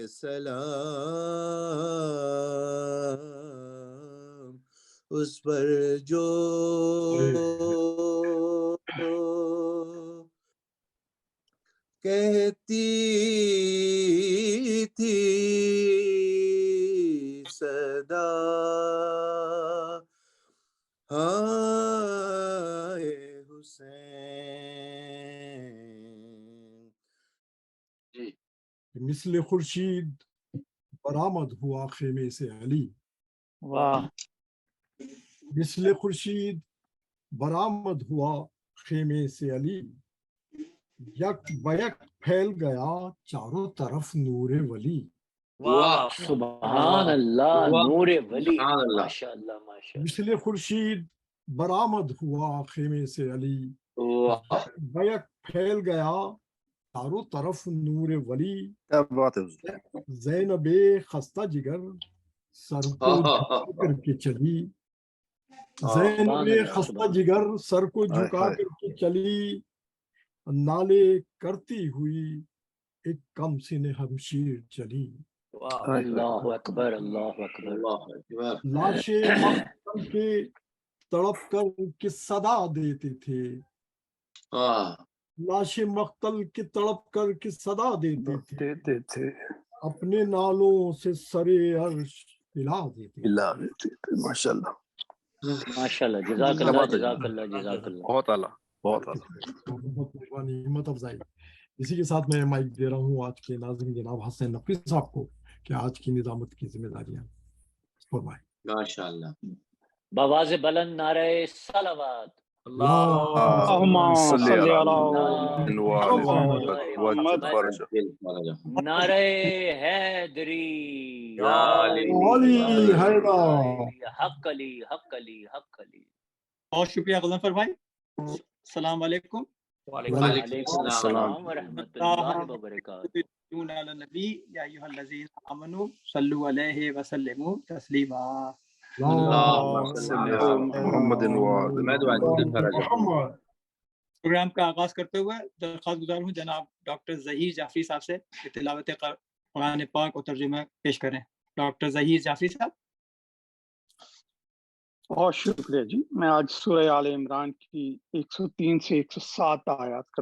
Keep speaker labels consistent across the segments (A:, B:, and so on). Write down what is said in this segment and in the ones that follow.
A: سلام اس پر جو کہتی تھی صدا ہائے حسین.
B: جی
C: مثل خورشید برآمد ہوا خیمے سے علی.
D: واہ.
C: مثل خورشید برآمد ہوا خیمے سے علی. یک بیک پھیل گیا چاروں طرف نور ولی.
D: واہ سبحان اللہ. نور ولی.
B: سبحان اللہ.
D: ماشاء اللہ ماشاء اللہ.
C: مثل خورشید برآمد ہوا خیمے سے علی.
B: واہ
C: بیک پھیل گیا چاروں طرف نور ولی.
E: کیا بات ہے حضور.
C: زینب خستہ جگر سر کو جھکا کر کے چلی. زینب خستہ جگر سر کو جھکا کر کے چلی. نالے کرتی ہوئی ایک کم سن ہمشیر چلی.
D: اللہ اکبر اللہ اکبر.
B: اللہ اکبر.
C: لاشیں مقتل کے تڑپ کر کے صدا دیتے تھے. لاشیں مقتل کے تڑپ کر کے صدا دیتے تھے. اپنے نالوں سے سرے عرش ہلا دیتے تھے.
E: ماشاء اللہ
D: ماشاء اللہ. جزاک اللہ جزاک اللہ جزاک اللہ.
E: بہت اعلیٰ بہت اعلیٰ.
C: بہت مہربانی ہمت افزائی. اسی کے ساتھ میں مائک دے رہا ہوں آج کے ناظرین جناب حسین نقوی صاحب کو کہ آج کی نظامت کی ذمہ داریاں فرمائیں.
B: ماشاء اللہ.
D: بآواز بلند نعرہ صلوات.
E: اللہم صلی علی
D: محمد. نعرہ حیدری.
C: علی حیدر.
D: حق علی حق علی حق علی.
F: بہت شکریہ غضنفر بھائی. السلام علیکم.
D: وعلیکم السلام ورحمۃ اللہ وبرکاتہ.
F: علی النبی یا ایھا الذین آمنوا صلوا علیہ وسلموا تسلیما. پروگرام کا آغاز کرتے ہوئے درخواست گزار ہوں جناب ڈاکٹر ظہیر جعفری صاحب سے کہ تلاوت قرآن پاک اور ترجمہ پیش کریں. ڈاکٹر ظہیر جعفری صاحب.
G: بہت شکریہ جی. میں آج سورہ آل عمران کی 103 سے 107 آیات کا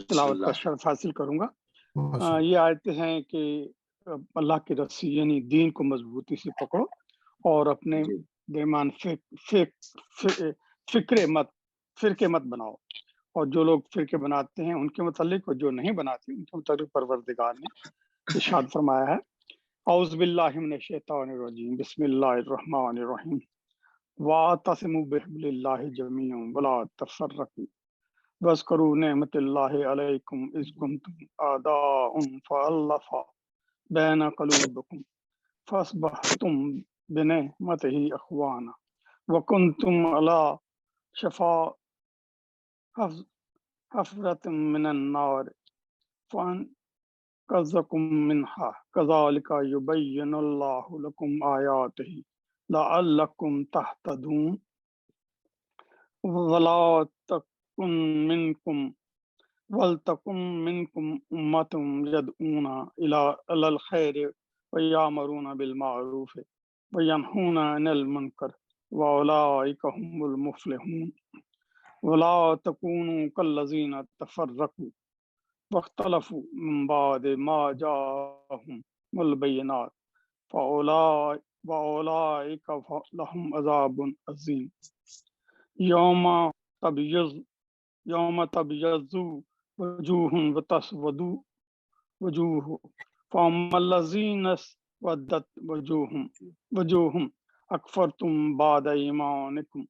G: تلاوت کا شرف حاصل کروں گا. یہ آیتیں ہیں کہ اللہ کی رسی یعنی دین کو مضبوطی سے پکڑو اور اپنے بیمان فرقے مت بناؤ. اور جو لوگ فرقے بناتے ہیں ان کے متعلق اور جو نہیں بناتے ان کے متعلق پروردگار نے ارشاد فرمایا ہے. اعوذ باللہ من الشیطان الرجیم. بسم اللہ الرحمن الرحیم. واعتصموا بحبل اللہ جمیعا ولا تفرقوا واذکروا نعمت اللہ علیکم اذ کنتم اعداء فألف بین قلوبکم فاصبحتم بنعمتہ اخوانا وکنتم علی شفا حفرۃ من النار فانقذکم منہا کذالک یبین اللہ لکم آیاتہ لعلکم تہتدون. ولتکن منکم امۃ یدعون الی الخیر ویأمرون بالمعروف وینہون عن المنکر واولئک هم المفلحون. ولا تکونوا کالذین تفرقوا واختلفوا من بعد ما جاءهم البینات واولئک لهم عذاب عظیم. یوم تبیض وجوہ وتسود وجوہ فاما الذین اسودت وجوہہم اکفرتم بعد ایمانکم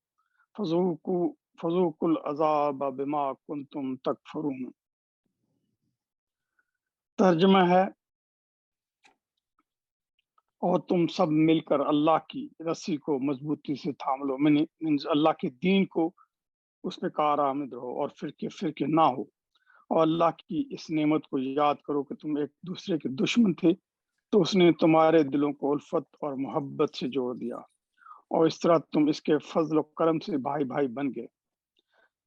G: فذوقوا العذاب بما کنتم تکفرون. ترجمہ ہے اور تم سب مل کر اللہ کی رسی کو مضبوطی سے تھام لو. اللہ کے دین کو اس پہ کارآمد رہو اور فرقے نہ ہو. اور اللہ کی اس نعمت کو یاد کرو کہ تم ایک دوسرے کے دشمن تھے تو اس نے تمہارے دلوں کو الفت اور محبت سے جوڑ دیا اور اس طرح تم اس کے فضل و کرم سے بھائی بھائی بن گئے.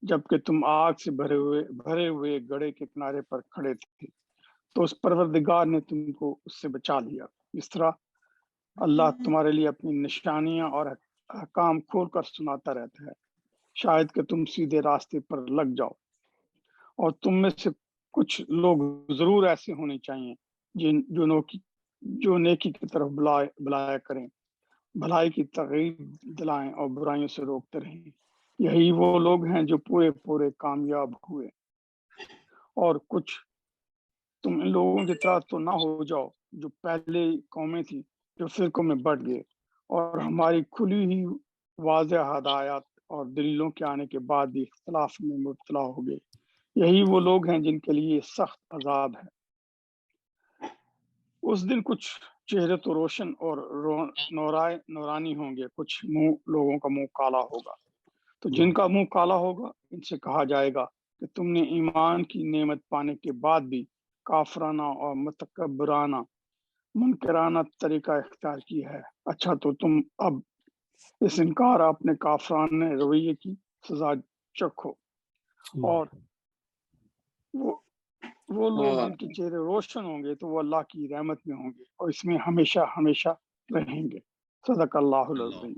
G: جبکہ تم آگ سے بھرے ہوئے گڑھے کے کنارے پر کھڑے تھے تو اس پروردگار نے تم کو اس سے بچا لیا۔ اس طرح اللہ تمہارے لیے اپنی نشانیاں اور احکام کھول کر سناتا رہتا ہے، شاید کہ تم سیدھے راستے پر لگ جاؤ۔ اور تم میں سے کچھ لوگ ضرور ایسے ہونے چاہیے جو نیکی کی طرف بلایا کریں، بھلائی کی ترغیب دلائیں اور برائیوں سے روکتے رہیں۔ یہی وہ لوگ ہیں جو پورے کامیاب ہوئے۔ اور کچھ تم ان لوگوں کی طرح تو نہ ہو جاؤ جو پہلے قومیں تھیں، جو فرقوں میں بٹ گئے اور ہماری کھلی ہوئی واضح ہدایات اور دلیلوں کے آنے کے بعد بھی اختلاف میں مبتلا ہو گئے۔ یہی وہ لوگ ہیں جن کے لیے سخت عذاب ہے۔ اس دن کچھ چہرے تو روشن اور نورانی ہوں گے، کچھ لوگوں کا منہ کالا ہوگا۔ تو جن کا منہ کالا ہوگا ان سے کہا جائے گا کہ تم نے ایمان کی نعمت پانے کے بعد بھی کافرانہ اور متکبرانہ منکرانہ طریقہ اختیار کیا ہے۔ اچھا تو تم اب اس انکار اپنے کافرانہ رویے کی سزا چکھو۔ اور وہ لوگ جن کے چہرے روشن ہوں گے تو وہ اللہ کی رحمت میں ہوں گے اور اس میں ہمیشہ ہمیشہ رہیں گے۔ صدق اللہ العظیم۔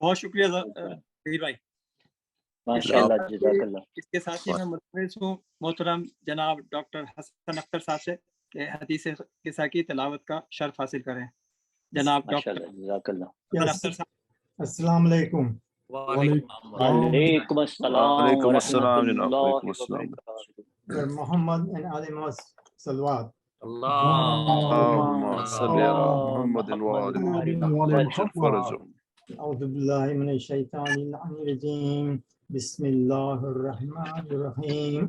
F: بہت شکریہ ظہیر بھائی۔
D: ماشاءاللہ، جزاک اللہ۔
F: اس کے ساتھ ہی میں متوجہ ہوں محترم جناب ڈاکٹر حسن اختر صاحب سے کہ حدیث قصہ کی تلاوت کا شرف حاصل کریں۔ جناب ڈاکٹر
D: جزاک اللہ۔
F: حسن اختر صاحب۔
H: السلام علیکم۔
D: وعلیکم السلام
E: وعلیکم
D: ورحمۃ
E: السلام جناب،
D: اللہ
E: وعلیکم السلام۔
D: وبرکاتہ۔
H: محمد and Ali Mas salawat.
E: اللهم صل على محمد وعلى آله فرجهم۔
H: أعوذ بالله من الشيطان الرجيم. بسم الله الرحمن الرحيم.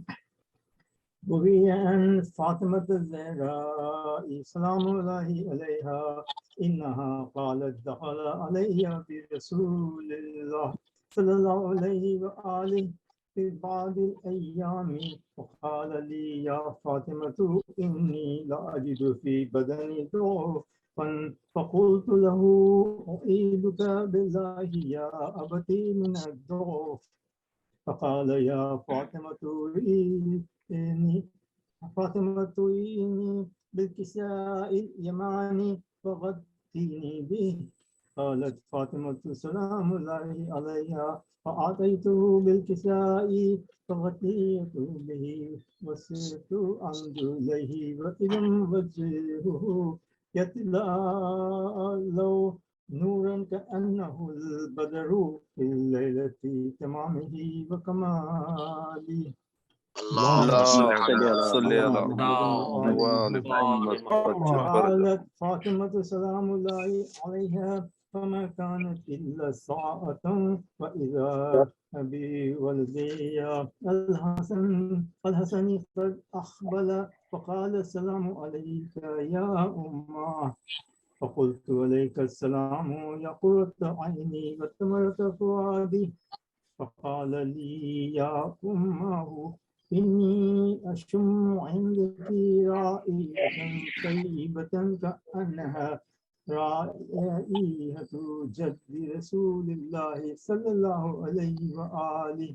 H: روي عن فاطمة الزهراء سلام الله عليها إنها قالت دخل علي برسول الله صلى الله عليه وآله في بعض الأيام وقال لي يا فاطمة إني لا أجد في بدني ضعفا فقلت له أعيذك بالله يا أبتي من الضعف فقال يا فاطمة إني بالكساء اليماني فغطيني به. قالت فاطمة سلام الله عليها فأعطيته بالكساء فغطيته به وسرت أنظر إليه وإذا وجهه يتلألأ نورا كأنه البدر في الليلة تمامه وكماله.
E: اللهم صل على محمد وآل محمد وجه فرجهم۔
H: قالت فاطمة سلام الله عليها فما كانت إلا ساعة وإذا أبي ولدي الحسن قد أقبل فقال السلام عليك يا أمه فقلت عليك السلام يا قرة عيني وثمرة فؤادي. فقال لي يا أمه إني أشم عندك رائحة طيبة كأنها رائحة جد رسول الله صلى الله عليه وآله.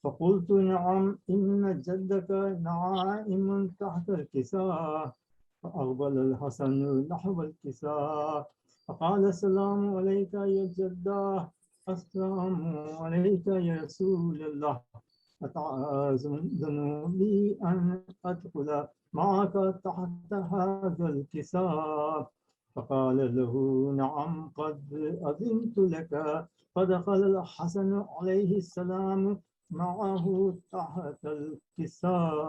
H: فقلت نعم إن جدك نائم تحت الكساء. فأقبل الحسن نحو الكساء فقال السلام عليك يا جدة. السلام عليك يا رسول الله. أتأذن لي أن أدخل معك تحت هذا الكساء؟ فقال له نعم قد أذنت لك. فدخل الحسن عليه السلام معه تحت الكساء.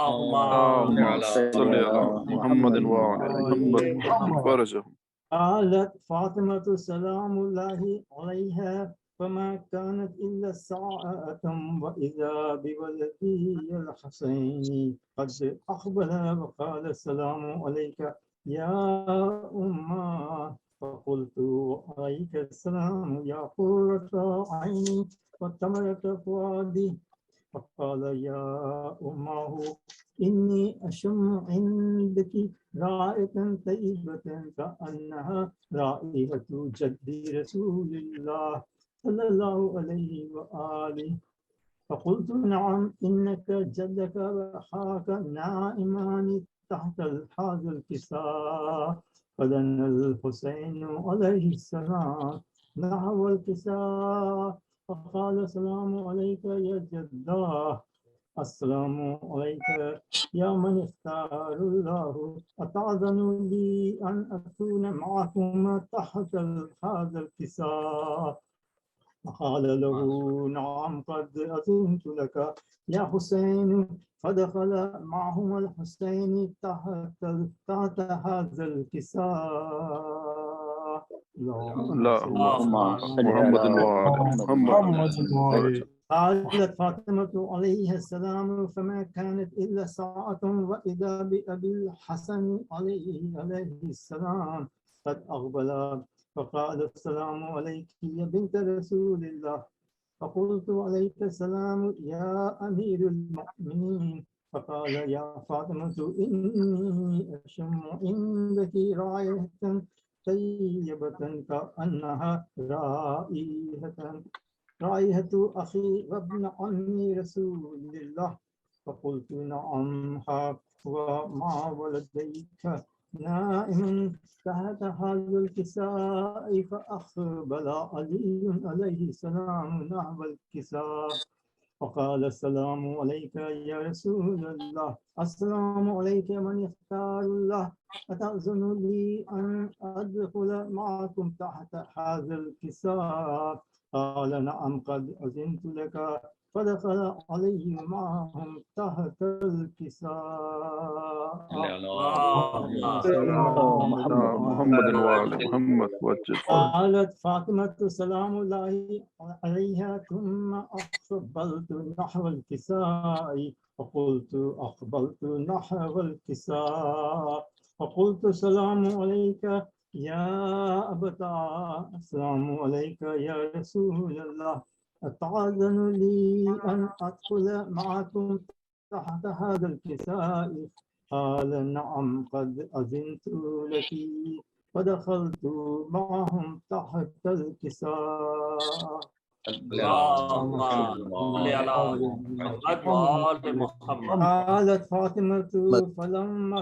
E: اللهم صل على محمد وعلى محمد وجه فرجهم۔
H: قالت فاطمة سلام الله عليها فما كانت إلا ساعة وإذا بولدي الحسين قد أقبل وقال السلام عليك يا أمه. فقلت عليك السلام يا قرة عيني وثمرة فؤادي. فقال يا أمه إني أشم عندك رائحة طيبة كأنها رائحة جد رسول الله صلى الله عليه وآله. فقلت نعم إنك جدك وأخاك نائمان تحت هذا الكساء. فدنا الحسين عليه السلام نحو الكساء فقال السلام عليك يا جداه. السلام عليك يا من اختار الله. أتأذن لي أن أكون معكم تحت هذا الكساء؟ فقال له نعم قد أذنت لك يا حسين. فدخل معهم الحسين تحت هذا الكساء.
E: اللهم صل على محمد وآل محمد.
H: قالت فاطمة عليه السلام فما كانت إلا ساعة وإذا بأبي الحسن عليه السلام قد أقبل فقال السلام عليك يا بنت رسول الله. فقلت عليك السلام يا أمير المؤمنين. فقال يا فاطمة إني أشم عندك رائحة طيبة كأنها رائحة أخي وابن عمي رسول الله. فقلت نعم وما ولديك نائم تحت هذا الكساء. فأقبل علي عليه السلام نحو الكساء فقال السلام عليك يا رسول الله. السلام عليك من اختار الله. أتأذن لي أن أدخل معكم تحت هذا الكساء؟ قال نعم قد أذنت لك. فدخل عليه معهم تحت الكساء.
E: محمد وآل محمد وجد.
H: قالت فاطمة سلام الله عليها ثم أقبلت نحو الكساء. فقلت أقبلت نحو الكساء فقلت السلام عليك يا أبتا. السلام عليك يا رسول الله. أتأذن لي أن أدخل معكم تحت هذا الكساء؟ قال نعم قد أذنت لك. فدخلت معهم تحت الكساء.
I: اللهم صل على محمد وآل محمد.
H: قالت فاطمة فلما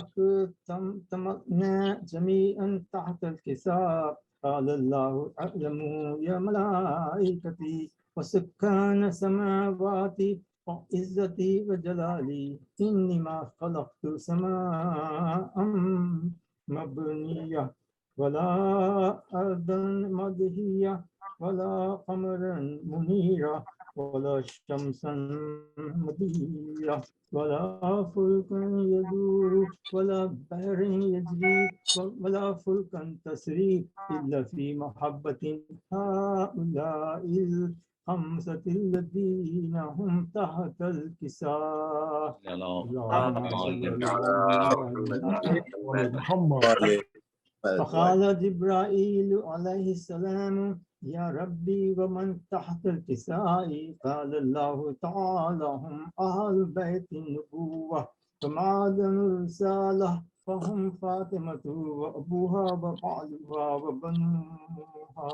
H: اكتملنا جميعا تحت الكساء قال الله أعلم يا ملائكتي وسكان السماوات وعزتي وجلالي إني ما خلقت سماء مبنية ولا أرضا مدهية ولا قمرا منيرا ولا شمسا مضيئة ولا فلكا يدور ولا بحر يجري ولا فلكا تسري إلا في محبة هؤلاء الخمسة الذين هم تحت الكساء. فقال جبرائيل عليه السلام يا ربي ومن تحت الكساء؟ قال الله تعالى هم أهل بيت النبوة ومعدن الرسالة فهم فاطمة وأبوها وبعلها وبنوها.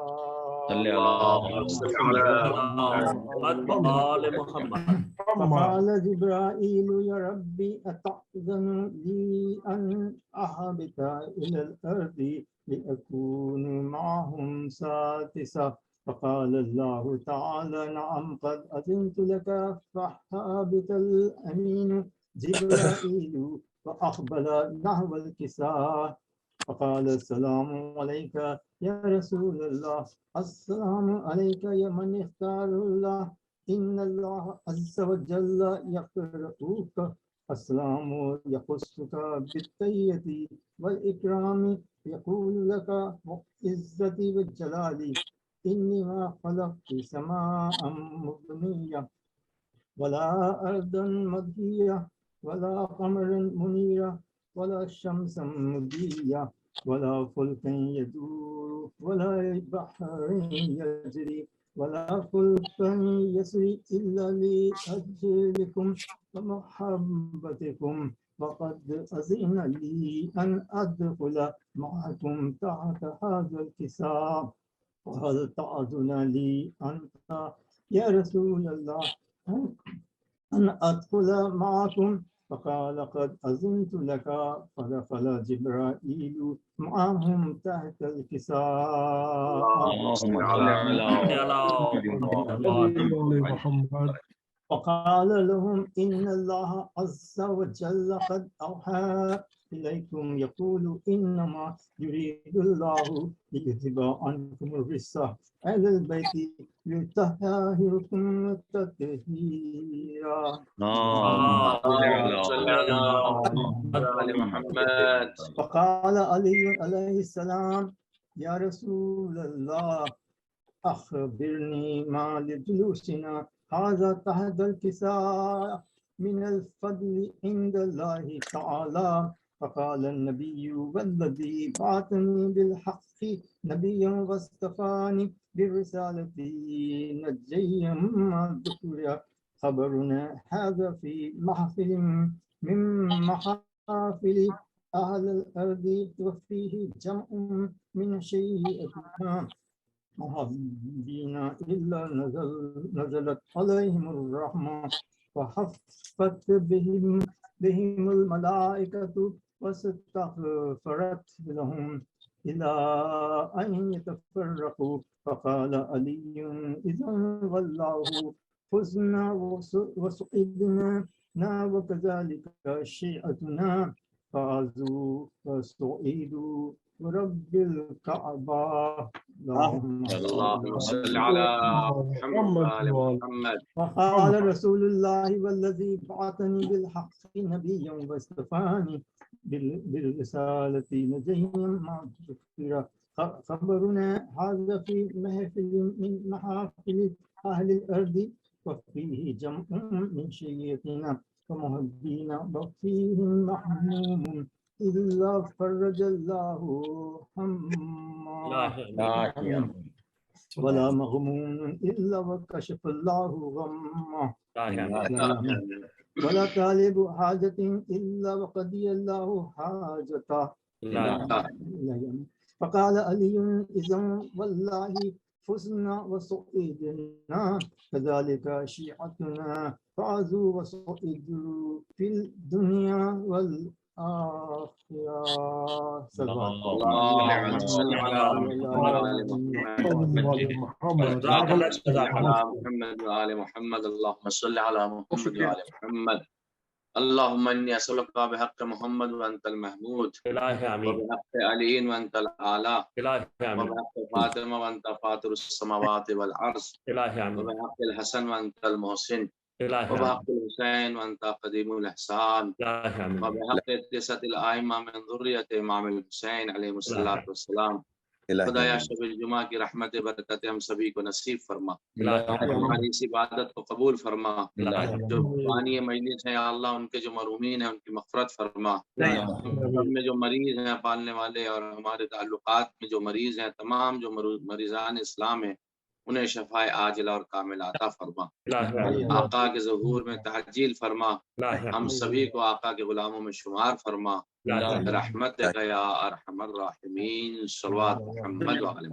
H: فقال جبرائيل يا ربي أتأذن لي أن أهبط إلى الأرض لأكون معهم سادسا؟ فقال الله تعالى نعم قد أذنت لك. فهبط الأمين جبرائيل وأقبل نحو الكساء فقال السلام عليك يا رسول الله. السلام عليك يا من اختار الله. إن الله عز وجل يقرؤك السلام يخصك بالتحية والإكرام يقول لك وعزتي والجلال إني ما خلقت سماء مبنية ولا أرضا مدهية ولا قمر منيرة ولا شمس مضيئة ولا فلك يدور ولا بحر يجري ولا فلك يسري إلا لأجلكم ومحبتكم. وقد أذن لي أن أدخل معكم تحت هذا الكساء. وهل تعذن لي أنت يا رسول الله أن أدخل معكم؟ فقال قد أذنت لك. فدخل جبرائيل معهم تحت الكساء.
D: اللهم صل على
C: محمد.
H: وقال لهم إن الله عز وجل قد أوحى إليكم يقول إنما يريد الله ليذهب عنكم الرجس أهل البيت ليطهركم تطهيرا.
B: اللهم صل على محمد.
H: فقال علي عليه السلام يا رسول الله أخبرني ما لجلوسنا هذا تحت الكساء من الفضل عند الله تعالى. فقال النبي والذي بعثني بالحق نبيا واصطفاني بالرسالة نجيا ما ذكر خبرنا هذا في محفل من محافل أهل الأرض وفيه جمع من شيئتنا مهدين إلا نزلت عليهم الرحمة وحفت بهم الملائكة واستغفرت لهم إلى أن يتفرقوا. فقال علي إذا والله فزنا وسعدنا وكذلك شيعتنا فازوا وسعيدوا ورب الكعبة.
B: اللهم صل على محمد وعلى محمد.
H: وقال رسول الله والذي بعثني بالحق نبيا واصطفاني بالرسالة نجيا ما ذكر خبرنا هذا في محفل من محافل أهل الأرض وفيه جمع من شيعتنا ومهدين وفيهم محموم إلا فرج الله همه ولا مغموم إلا وكشف الله غمه ولا طالب حاجة إلا وقضي الله حاجته. فقال علي إذا والله فزنا وسعدنا كذلك شيعتنا فازوا وسعدوا في الدنيا والآخرة.
B: اللهم صل على محمد وعلى محمد. اللهم صل على محمد وعلى محمد. اللهم إني أسألك بحق محمد وأنت المحمود وبحق علي وأنت الأعلى وبحق فاطمة وأنت فاطر السماوات والأرض وبحق الحسن وأنت المحسن وبحق الحسين وأنت قديم الإحسان وبحق التسعة الأئمة من ذرية إمام الحسين عليه الصلاة والسلام. خدایا شب الجمعہ کی رحمت برکت ہم سبھی کو نصیب فرما. ہماری اس عبادت کو قبول فرما. جو بانی مجلس ہیں یا اللہ ان کے جو مرحومین ہیں ان کی مغفرت فرما. ہم میں جو مریض ہیں پالنے والے اور ہمارے تعلقات میں جو مریض ہیں تمام جو مریضان اسلام ہیں انہیں شفاء عاجلہ اور کامل عطا فرما. آقا کے ظہور میں تعجیل فرما. ہم سبھی کو آقا کے غلاموں میں شمار فرما. رحمت یا ارحم الراحمین. صلوات محمد وعلی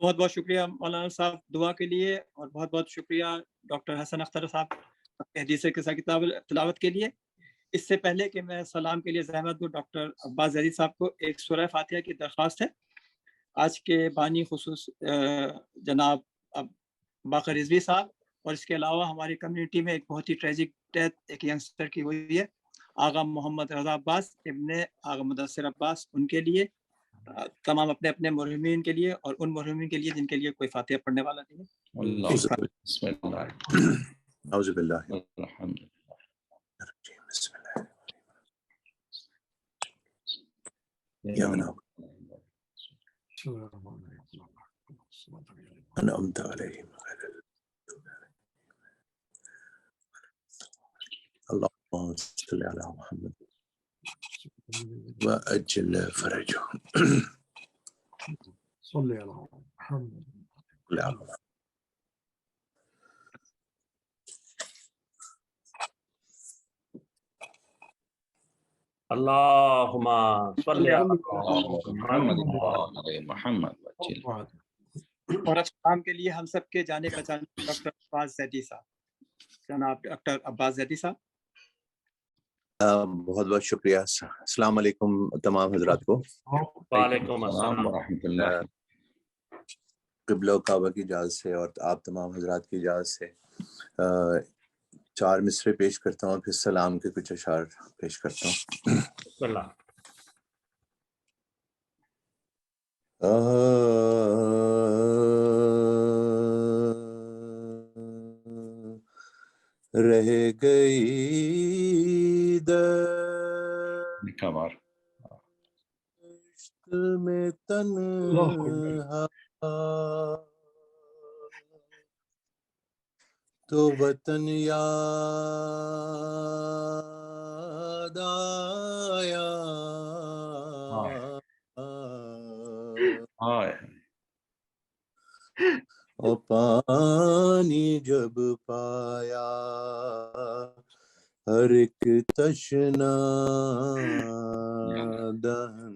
F: بہت بہت شکریہ مولانا صاحب دعا کے لیے اور بہت بہت شکریہ ڈاکٹر حسن اختر صاحب حدیث قصہ کتاب تلاوت کے لیے. اس سے پہلے کہ میں سلام کے لیے زحمت دوں ڈاکٹر عباس عزیز صاحب کو ایک سورہ فاتحہ کی درخواست ہے. آج کے بانی خصوص جناب باقر رضوی صاحب اور اس کے علاوہ ہماری کمیونٹی میں ایک بہت ہی ٹریجک ڈیتھ ایک ینگسٹر کی ہوئی ہے آغا محمد رضا عباس ابن آغا مدثر عباس. ان کے لیے تمام اپنے اپنے مرحومین کے لیے اور ان مرحومین کے لیے جن کے لیے کوئی فاتحہ پڑھنے والا نہیں ہے.
A: اعوذ باللہ یا من انعمت علیہم اللهم صل على محمد وأجل فرجه.
C: صلی علی محمد.
I: اللهم صل علی
E: محمد محمد
F: اور اب سلام کے لیے ہم سب کے جانے کا چاہتے ہیں ڈاکٹر عباس زیدی صاحب. جناب ڈاکٹر عباس زیدی صاحب.
A: بہت بہت شکریہ. السلام علیکم تمام حضرات کو.
I: وعلیکم السلام
E: ورحمۃ اللہ.
A: قبلہ و کعبہ کی اجازت سے اور آپ تمام حضرات کی اجازت سے 4 مصرے پیش کرتا ہوں، پھر سلام کے کچھ اشعار پیش کرتا ہوں.
I: اللہ.
A: رہ گئی دشت میں تنہا تو وطن یاد آیا، اور پانی جب پایا ہر ایک تشنا دہن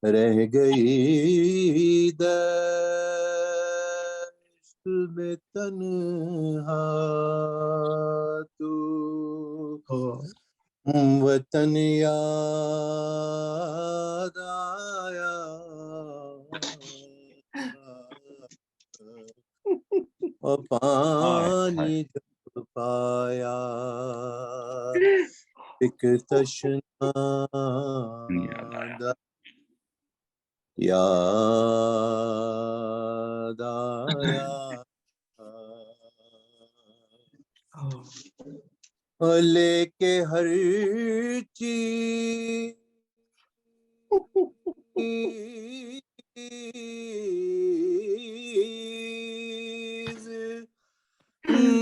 A: رہ گئی دشت میں تنہا تو وطن یاد آیا، اور پانی جب پایا ایک تشنا یاد آیا، لے کے ہر چیز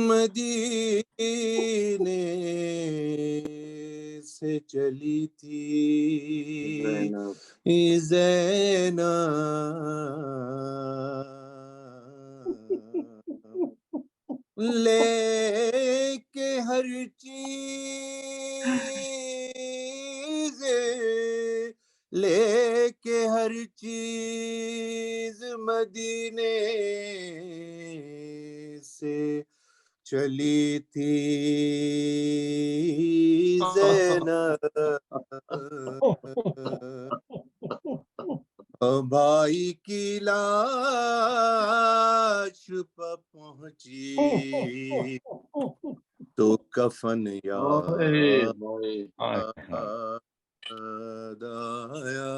A: مدینے سے چلی تھی زینب، لے کے ہر چیز، لے کے ہر چیز مدینے سے چلی تھی زینب، بھائی کی لاش پہ پہنچی تو کفن یاد آیا،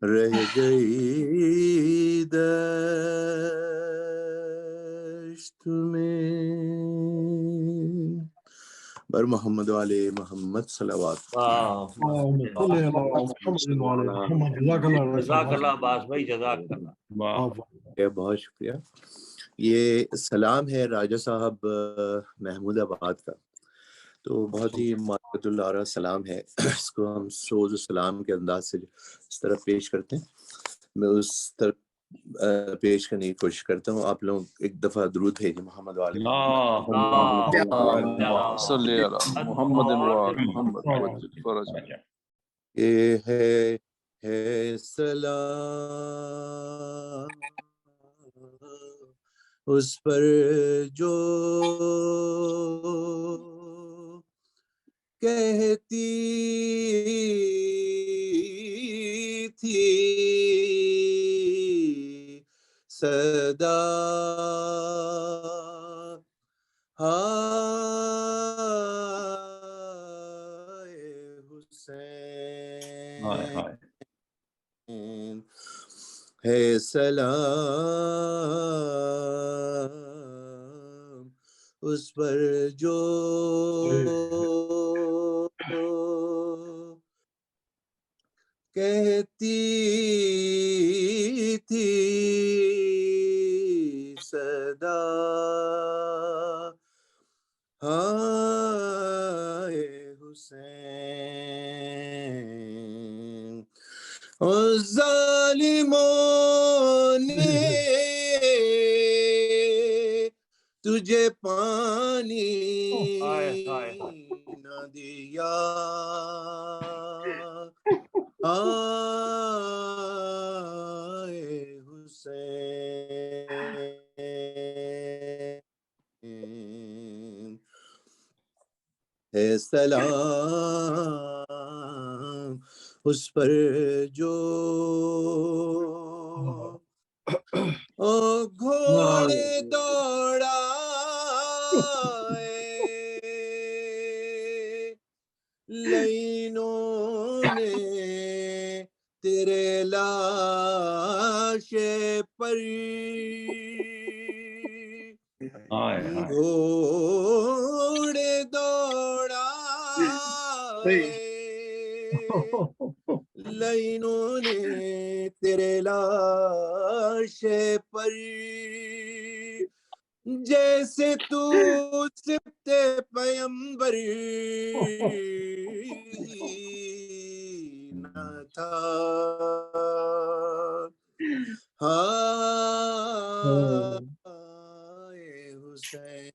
A: رہ گئی دشت میں بر محمد والے محمد صلوات.
I: جزاک اللہ عباس بھائی، جزاک اللہ.
A: بہت شکریہ. یہ سلام ہے راجہ صاحب محمود آباد کا، تو بہت ہی معرفت اللہ سلام ہے. اس کو ہم سوز سلام کے انداز سے اس طرح پیش کرتے ہیں. میں اس طرح پیش کرنے کی کوشش کرتا ہوں. آپ لوگ ایک دفعہ درود بھیجیں محمد والے یہ ہے سلام اس پر جو کہتی تھی صدا ہائے حسین، ہے سلام اس پر جو کہتی تھی صدا ہائے حسین، ظالموں نے تجھے پانی نہ دیا آئے حسین ہے سلام اس پر جو گھوڑے دوڑائے لینوں نے تیرے لاش پر گھوڑے دوڑائے لینوں نے تیرے لاش پر جیسے تو سبت پیمبر نہ تھا ہائے حسین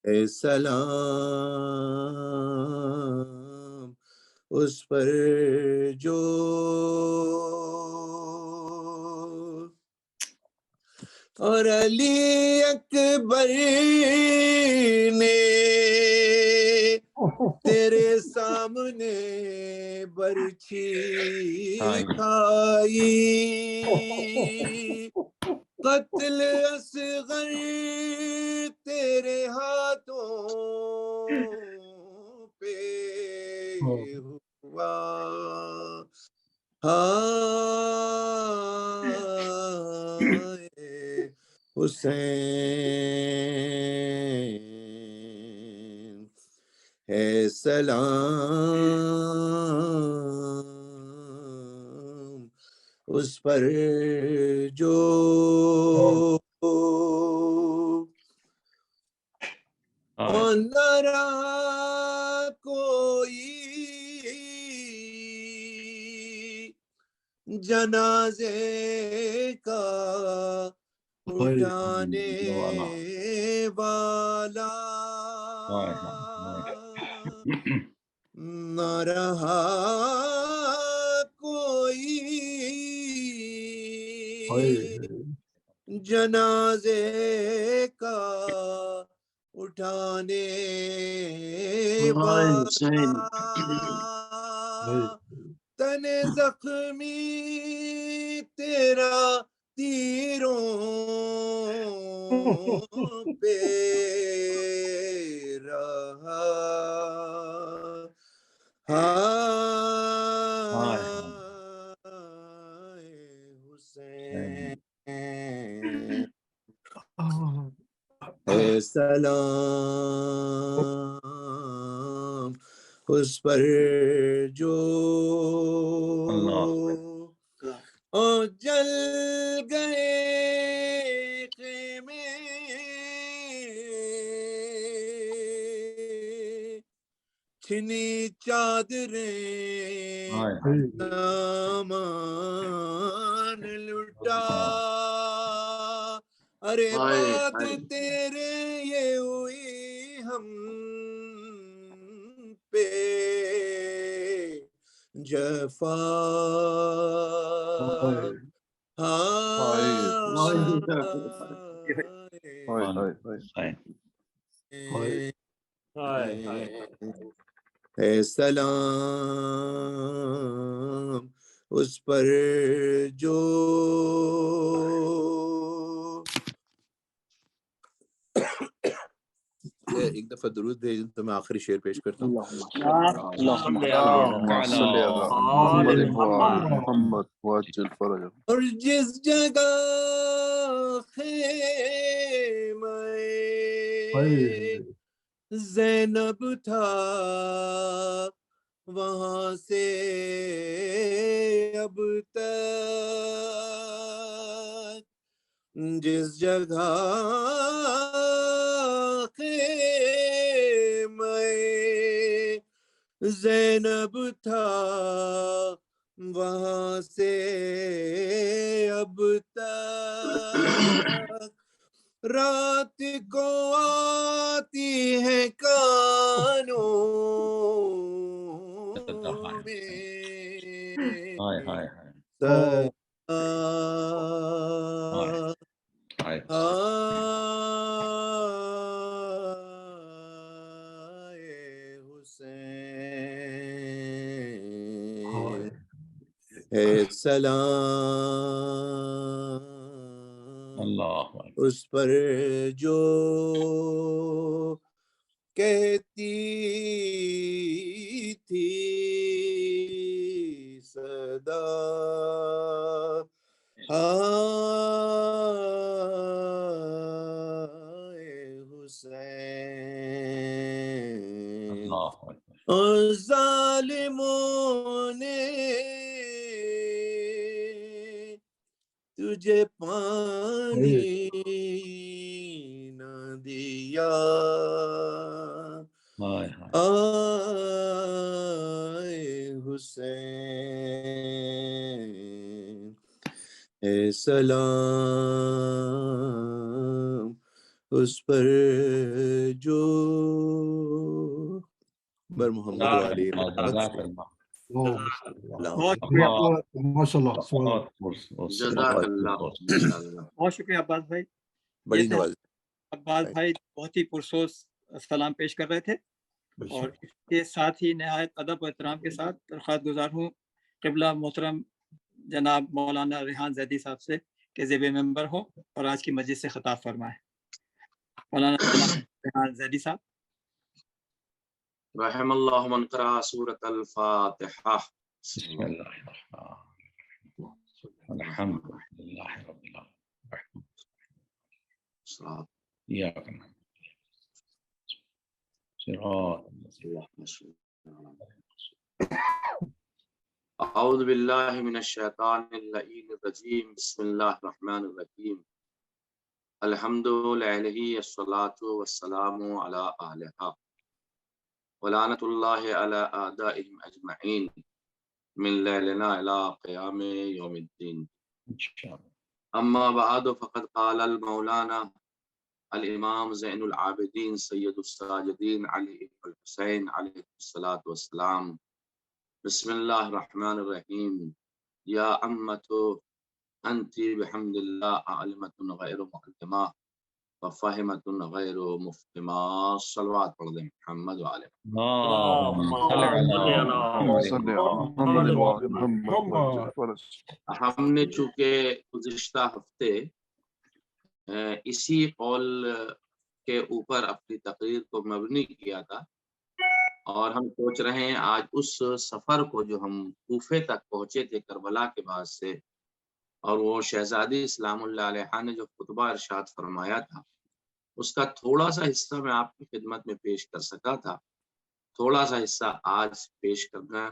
A: اے سلام اس پر جو اور علی اکبر نے تیرے سامنے برچھی کھائی قتل اصغر تیرے ہاتھوں پہ ہوا حسین ہے سلام اس پر جو نہ رہا کوئی جنازے کا اٹھانے والا نہ رہا کوئی جنازے کا اٹھانے والا تن زخمی تیرا تیروں پہ رہا حسین اے سلام اس پر جو جل گئے خیمے چھنی چادریں سامان لٹا ارے بات تیرے یہ ہوئی ہم پہ جفا اے سلام اس پر جو ایک دفعہ درود بھیجیں تو میں آخری شعر پیش کرتا ہوں. اور جس جگہ خیمہ زینب تھا وہاں سے اب تک جس جگہ خیمہ زینب تھا وہاں سے اب تک رات کو آتی ہے کانوں میں سلام
J: اللہ
A: اس پر جو کہتی تھی صدا ہائے حسین اور ظالموں نے تجھے پانی نہ دیا آئے حسین اے سلام اس پر جو بر محمد علی
C: ماشاء اللہ
F: بہت شکریہ عباس بھائی.
A: بڑی نواز
F: عباس بھائی بہت ہی پرسوز سلام پیش کر رہے تھے اور اس کے ساتھ ہی نہایت ادب و احترام کے ساتھ درخواست گزار ہوں قبلہ محترم جناب مولانا ریحان زیدی صاحب سے کہ زیب ممبر ہو اور آج کی مجلس سے خطاب فرمائے. مولانا ریحان زیدی صاحب.
B: رحم اللہ من قرأ سورۃ الفاتحہ.
J: بسم اللہ الرحمن الرحیم الحمد للہ رب العالمین ایاک نعبد صراط
B: اعوذ باللہ من الشیطان اللعین الرجیم. بسم اللہ الرحمن الرحیم. الحمد للہ الصلاۃ والسلام علی اہلہا ولعنۃ اللہ علی اعدائہم اجمعین من لیلنا الی قیام یوم الدین. اما بعد فقد قال المولانا الامام زین العابدین سید الساجدین علی ابن الحسین علیہ الصلاۃ والسلام. بسم اللہ الرحمن الرحیم. یا امت انتی بحمد اللہ عالمۃ غیر معلمہ وفہمۃ غیر مفہمہ. صلوات پڑھ دیں محمد وعلی ہم نے چونکہ گزشتہ ہفتے اسی قول کے اوپر اپنی تقریر کو مبنی کیا تھا اور ہم سوچ رہے ہیں آج اس سفر کو جو ہم کوفے تک پہنچے تھے کربلا کے بعد سے اور وہ شہزادی اسلام اللہ علیہ نے جو خطبہ ارشاد فرمایا تھا اس کا تھوڑا سا حصہ میں آپ کی خدمت میں پیش کر سکا تھا. تھوڑا سا حصہ آج پیش کرنا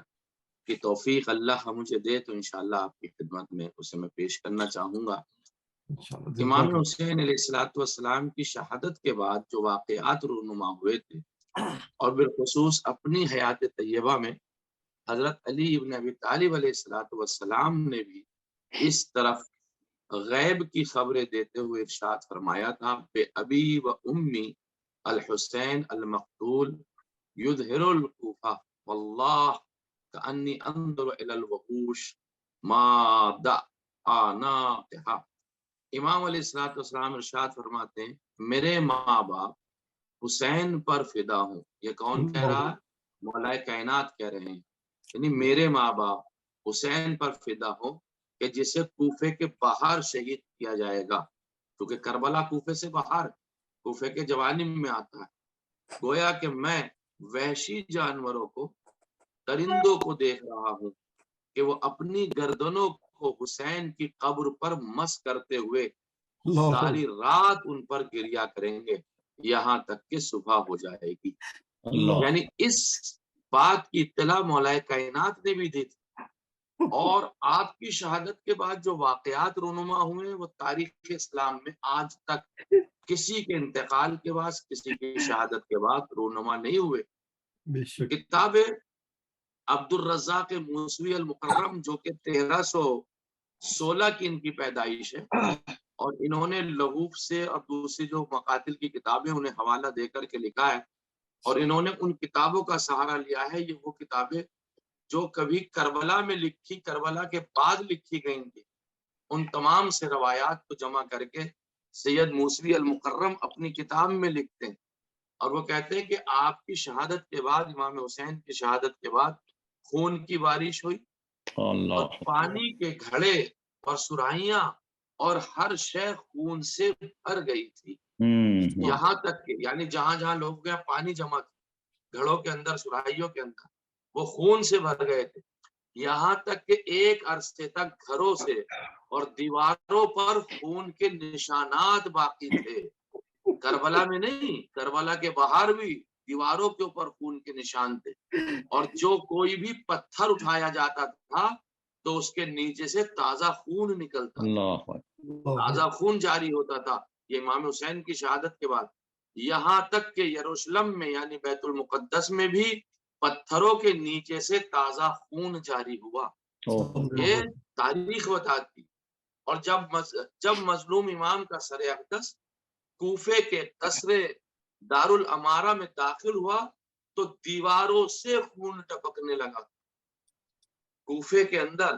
B: کی توفیق اللہ مجھے دے تو انشاءاللہ آپ کی خدمت میں اسے میں پیش کرنا چاہوں گا. امام حسین علیہ السلام کی شہادت کے بعد جو واقعات رونما ہوئے تھے اور بالخصوص اپنی حیات طیبہ میں حضرت علی ابن ابی طالب علیہ السلام نے بھی اس طرف غیب کی خبریں دیتے ہوئے ارشاد فرمایا تھا بے ابی و امی الحسین المقتول یظہر الکوفہ واللہ کانی انظر الی الوحوش ما دعناقہا. امام علیہ السلام ارشاد فرماتے ہیں میرے ماں باپ حسین پر فدا ہوں. یہ کون کہہ رہا ہے؟ مولا کائنات کہہ رہے ہیں یعنی میرے ماں باپ حسین پر فدا ہوں کہ جسے کوفے کے باہر شہید کیا جائے گا کیونکہ کربلا کوفے سے باہر کوفے کے جوانب میں آتا ہے. گویا کہ میں وحشی جانوروں کو درندوں کو دیکھ رہا ہوں کہ وہ اپنی گردنوں کو حسین کی قبر پر مس کرتے ہوئے ساری رات ان پر گریا کریں گے یہاں تک کہ صبح ہو جائے گی. یعنی اس بات کی اطلاع مولا کائنات نے بھی دی تھی اور آپ کی شہادت کے بعد جو واقعات رونما ہوئے وہ تاریخ اسلام میں آج تک کسی کے انتقال کے بعد کسی کی شہادت کے بعد رونما نہیں ہوئے. کتابیں عبد الرزاق موسوی المکرم جو کہ 1316 کی ان کی پیدائش ہے، اور انہوں نے لغوف سے اور دوسری جو مقاتل کی کتابیں انہیں حوالہ دے کر کے لکھا ہے، اور انہوں نے ان کتابوں کا سہارا لیا ہے۔ یہ وہ کتابیں جو کبھی کربلا میں لکھی، کربلا کے بعد لکھی گئی تھی، ان تمام سے روایات کو جمع کر کے سید موسوی المکرم اپنی کتاب میں لکھتے ہیں، اور وہ کہتے ہیں کہ آپ کی شہادت کے بعد، امام حسین کی شہادت کے بعد خون کی بارش ہوئی، اور پانی کے گھڑے اور سرائیاں اور ہر شے خون سے بھر گئی تھی، یہاں تک کہ یعنی جہاں جہاں لوگ گئے پانی جمع تھا، گھڑوں کے اندر، سرائیوں کے اندر، وہ خون سے بھر گئے تھے، یہاں تک کہ ایک عرصے تک گھروں سے اور دیواروں پر خون کے نشانات باقی تھے۔ کربلا میں نہیں، کربلا کے باہر بھی دیواروں کے اوپر خون کے نشان تھے، اور جو کوئی بھی پتھر اٹھایا جاتا تھا تو اس کے نیچے سے تازہ خون نکلتا تھا، تازہ خون جاری ہوتا تھا۔ یہ امام حسین کی شہادت کے بعد، یہاں تک کہ یروشلم میں یعنی بیت المقدس میں بھی پتھروں کے نیچے سے تازہ خون جاری ہوا، یہ تاریخ بتاتی۔ اور جب مظلوم امام کا سر اقدس کوفے کے قصر دارالامارہ میں داخل ہوا تو دیواروں سے خون ٹپکنے لگا۔ کوفے کے اندر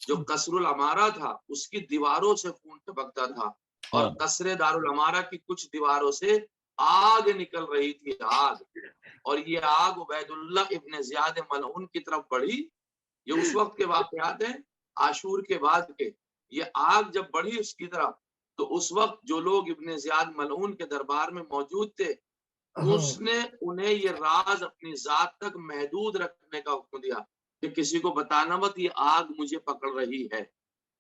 B: جو قصر الامارہ تھا اس کی دیواروں سے خون ٹپکتا تھا، اور قصر دارالامارہ کی کچھ دیواروں سے آگ نکل رہی تھی، آگ، اور یہ آگ عبید اللہ ابن زیاد ملعون کی طرف بڑھی۔ یہ اس وقت کے واقعات ہیں عاشور کے بعد کے۔ یہ آگ جب بڑھی اس کی طرف تو اس وقت جو لوگ ابن زیاد ملعون کے دربار میں موجود تھے اس نے انہیں یہ راز اپنی ذات تک محدود رکھنے کا حکم دیا کہ کسی کو بتانا مت یہ آگ مجھے پکڑ رہی ہے۔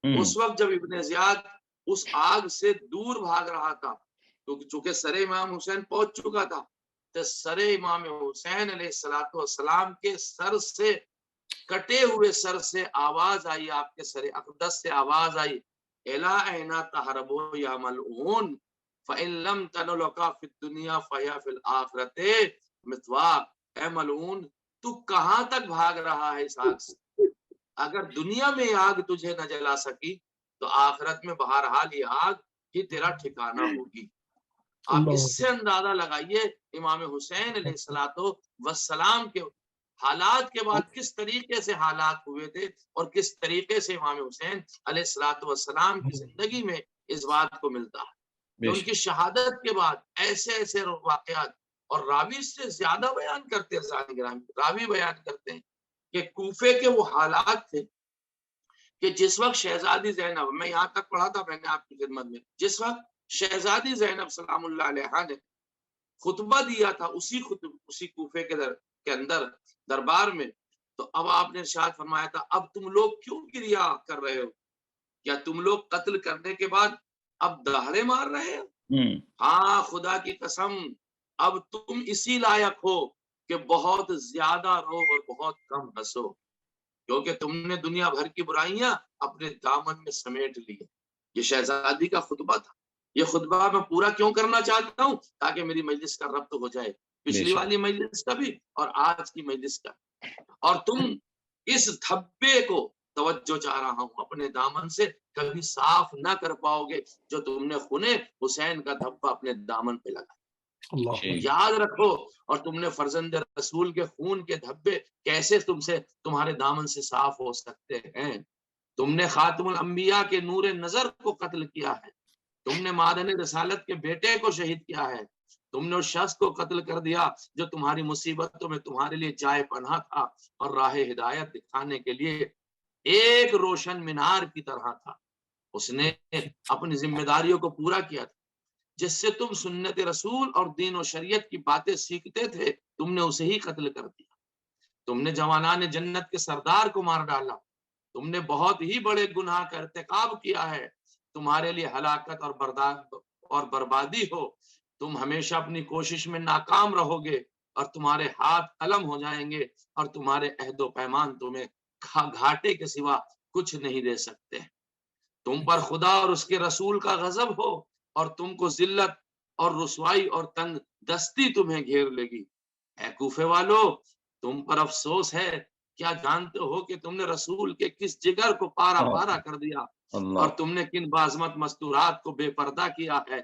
B: اس وقت جب ابن زیاد اس آگ سے دور بھاگ رہا تھا تو چونکہ سر امام حسین پہنچ چکا تھا تو سر امام حسین علیہ السلام کے سر سے، کٹے ہوئے سر سے آواز آئی، آپ کے سر اقدس سے آواز آئی، الا اینا تہربو یا ملعون فإن لم تنلک فی الدنیا فیا فی الآخرۃ مثواک۔ اے ملعون تو کہاں تک بھاگ رہا ہے اس آگ سے؟ اگر دنیا میں آگ تجھے نہ جلا سکی تو آخرت میں بہرحال یہ آگ ہی تیرا ٹھکانہ ہوگی۔ آپ اس سے اندازہ لگائیے امام حسین علیہ السلام کے حالات کے بعد کس طریقے سے حالات ہوئے تھے، اور کس طریقے سے امام حسین علیہ السلام کی زندگی میں اس بات کو ملتا ہے کہ ان کی شہادت کے بعد ایسے ایسے واقعات، اور راوی سے زیادہ بیان کرتے ہیں، راوی بیان کرتے ہیں کہ کوفے کے وہ حالات تھے کہ جس وقت شہزادی زینب، میں یہاں تک پڑھا تھا میں نے آپ کی خدمت میں، جس وقت شہزادی زینب سلام اللہ علیہا نے خطبہ دیا تھا اسی کوفے کے اندر دربار میں، تو اب آپ نے ارشاد فرمایا تھا اب تم لوگ کیوں گریہ کر رہے ہو؟ کیا تم لوگ قتل کرنے کے بعد اب دہڑے مار رہے ہو؟ ہاں خدا کی قسم اب تم اسی لائق ہو کہ بہت زیادہ رو اور بہت کم ہنسو، کیونکہ تم نے دنیا بھر کی برائیاں اپنے دامن میں سمیٹ لی۔ یہ شہزادی کا خطبہ تھا۔ یہ خطبہ میں پورا کیوں کرنا چاہتا ہوں؟ تاکہ میری مجلس کا ربط ہو جائے، پچھلی والی مجلس کا بھی اور آج کی مجلس کا۔ اور تم اس دھبے کو، توجہ چاہ رہا ہوں، اپنے دامن سے کبھی صاف نہ کر پاؤ گے جو تم نے خون حسین کا دھبا اپنے دامن پہ لگا۔ یاد رکھو، اور تم نے فرزند رسول کے خون کے دھبے کیسے تمہارے دامن سے صاف ہو سکتے ہیں؟ تم نے خاتم الانبیاء کے نور نظر کو قتل کیا ہے، تم نے معدن رسالت کے بیٹے کو شہید کیا ہے، تم نے اس شخص کو قتل کر دیا جو تمہاری مصیبتوں میں تمہارے لیے جائے پناہ تھا اور راہ ہدایت دکھانے کے لیے ایک روشن مینار کی طرح تھا۔ اس نے اپنی ذمہ داریوں کو پورا کیا تھا، جس سے تم سنت رسول اور دین و شریعت کی باتیں سیکھتے تھے، تم نے اسے ہی قتل کر دیا۔ تم نے جوانان جنت کے سردار کو مار ڈالا، تم نے بہت ہی بڑے گناہ کا ارتکاب کیا ہے، تمہارے لیے ہلاکت اور بربادی ہو، تم ہمیشہ اپنی کوشش میں ناکام رہو گے، اور تمہارے ہاتھ قلم ہو جائیں گے، اور تمہارے عہد و پیمان تمہیں گھاٹے کے سوا کچھ نہیں دے سکتے۔ تم پر خدا اور اس کے رسول کا غضب ہو، اور تم کو ذلت اور رسوائی اور تنگ دستی تمہیں گھیر لے گی۔ اے کوفے والو، تم پر افسوس ہے کیا جانتے ہو کہ تم نے رسول کے کس جگر کو پارا پارا کر دیا اور تم نے کن بعظمت مستورات کو بے پردہ کیا ہے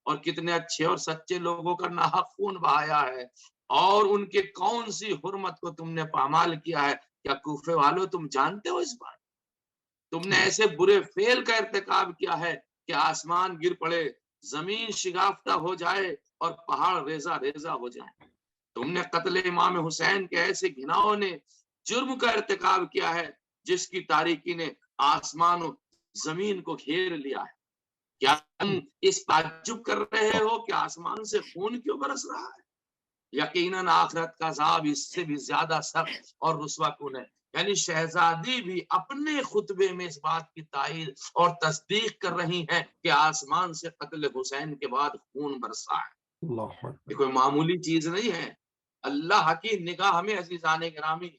B: اور کتنے اچھے اور سچے لوگوں کا ناحق خون بہایا ہے اور ان کے کون سی حرمت کو تم نے پامال کیا ہے. کیا کوفے والوں تم جانتے ہو اس بات؟ تم نے ایسے برے فعل کا ارتکاب کیا ہے کہ آسمان گر پڑے، زمین شگافتہ ہو جائے اور پہاڑ ریزہ ریزہ ہو جائے. تم نے قتل امام حسین کے ایسے گھناؤں نے جرم کا ارتکاب کیا ہے جس کی تاریکی نے آسمان و زمین کو گھیر لیا ہے. کیا تم اس تعجب کر رہے ہو کہ آسمان سے خون کیوں برس رہا ہے؟ یقیناً آخرت کا عذاب اس سے بھی زیادہ سخت اور رسوا کن ہے. یعنی شہزادی بھی اپنے خطبے میں اس بات کی تائید اور تصدیق کر رہی ہیں کہ آسمان سے قتل حسین کے بعد خون برسا ہے. یہ کوئی معمولی چیز نہیں ہے. اللہ کی نگاہ میں عزیزان گرامی،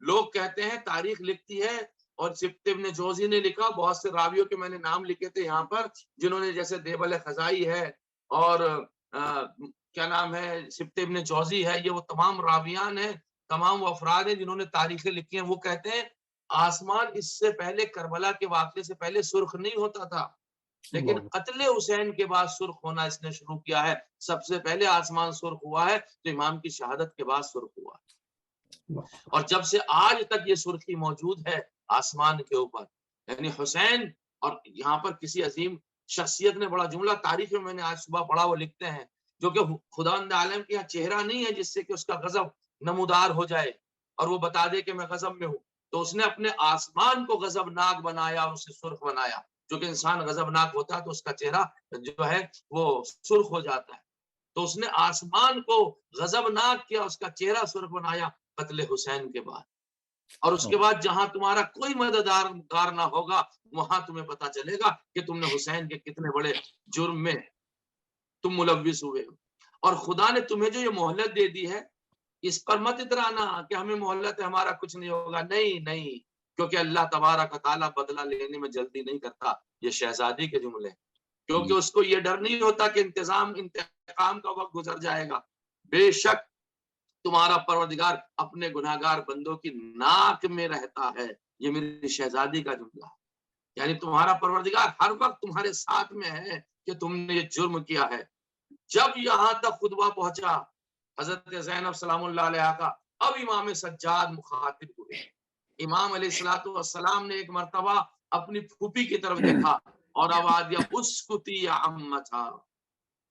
B: لوگ کہتے ہیں تاریخ لکھتی ہے، اور سبت ابن جوزی نے لکھا، بہت سے راویوں کے میں نے نام لکھے تھے یہاں پر جنہوں نے، جیسے دیبل خزائی ہے اور کیا نام ہے سبت ابن جوزی ہے، یہ وہ تمام راویان ہیں، تمام وہ افراد ہیں جنہوں نے تاریخیں لکھی ہیں. وہ کہتے ہیں آسمان اس سے پہلے کربلا کے واقعے سے پہلے سرخ نہیں ہوتا تھا، لیکن قتل حسین کے بعد سرخ ہونا اس نے شروع کیا ہے. سب سے پہلے آسمان سرخ ہوا ہے تو امام کی شہادت کے بعد سرخ ہوا، اور جب سے آج تک یہ سرخی موجود ہے آسمان کے اوپر. یعنی حسین، اور یہاں پر کسی عظیم شخصیت نے بڑا جملہ تاریخ میں نے آج صبح پڑھا، وہ لکھتے ہیں جو کہ خداوند عالم کے یہاں چہرہ نہیں ہے جس سے کہ اس کا غضب نمودار ہو جائے اور وہ بتا دے کہ میں غضب میں ہوں، تو اس نے اپنے آسمان کو غضب ناک بنایا اور اسے سرخ بنایا. جو کہ انسان غضب ناک ہوتا ہے تو اس کا چہرہ جو ہے وہ سرخ ہو جاتا ہے، تو اس نے آسمان کو غضب ناک کیا، اس کا چہرہ سرخ بنایا قتل حسین کے بعد. اور اس کے بعد جہاں تمہارا کوئی مددگار نہ ہوگا وہاں تمہیں پتا چلے گا کہ تم نے حسین کے کتنے بڑے جرم میں تم ملوث ہوئے ہو. اور خدا نے تمہیں جو یہ مہلت دے دی ہے اس پر مت اترانا کہ ہمیں مہلت ہے ہمارا کچھ نہیں ہوگا. نہیں، کیونکہ اللہ تبارک و تعالیٰ بدلہ لینے میں جلدی نہیں کرتا. یہ شہزادی کے جملے، کیونکہ اس کو یہ ڈر نہیں ہوتا کہ انتقام کا وقت گزر جائے گا. بے شک تمہارا پروردگار اپنے گناہگار بندوں کی ناک میں رہتا ہے. یہ میری شہزادی کا جملہ ہے. یعنی تمہارا پروردگار ہر وقت تمہارے ساتھ میں ہے کہ تم نے یہ جرم کیا ہے. جب یہاں تک خطبہ پہنچا حضرت زینب سلام اللہ علیہ کا، اب امام سجاد مخاطب ہوئے. امام علیہ السلام نے ایک مرتبہ اپنی پھوپھی کی طرف دیکھا اور آواز دیا اسکتی یا امتھا،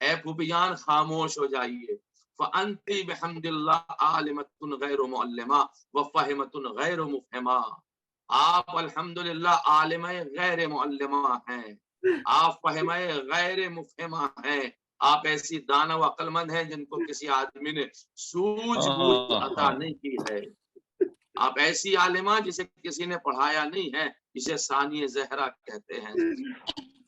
B: اے پھوپھی جان خاموش ہو جائیے. فَأَنْتِ بِحَمْدِ اللَّهِ عَالِمَةٌ غَيْرُ مُعَلِّمَةٌ وَفَاهِمَةٌ غَيْرُ مُفْهِمَةٌ. آپ الحمدللہ عالمہ غیر معلمہ ہیں، آپ فہمہ غیر مفہمہ ہیں. آپ ایسی دانا و عقل مند ہیں جن کو کسی آدمی نے سوجھ بوجھ عطا نہیں کی ہے. آپ ایسی عالمہ جسے کسی نے پڑھایا نہیں ہے، جسے ثانی زہرا کہتے ہیں.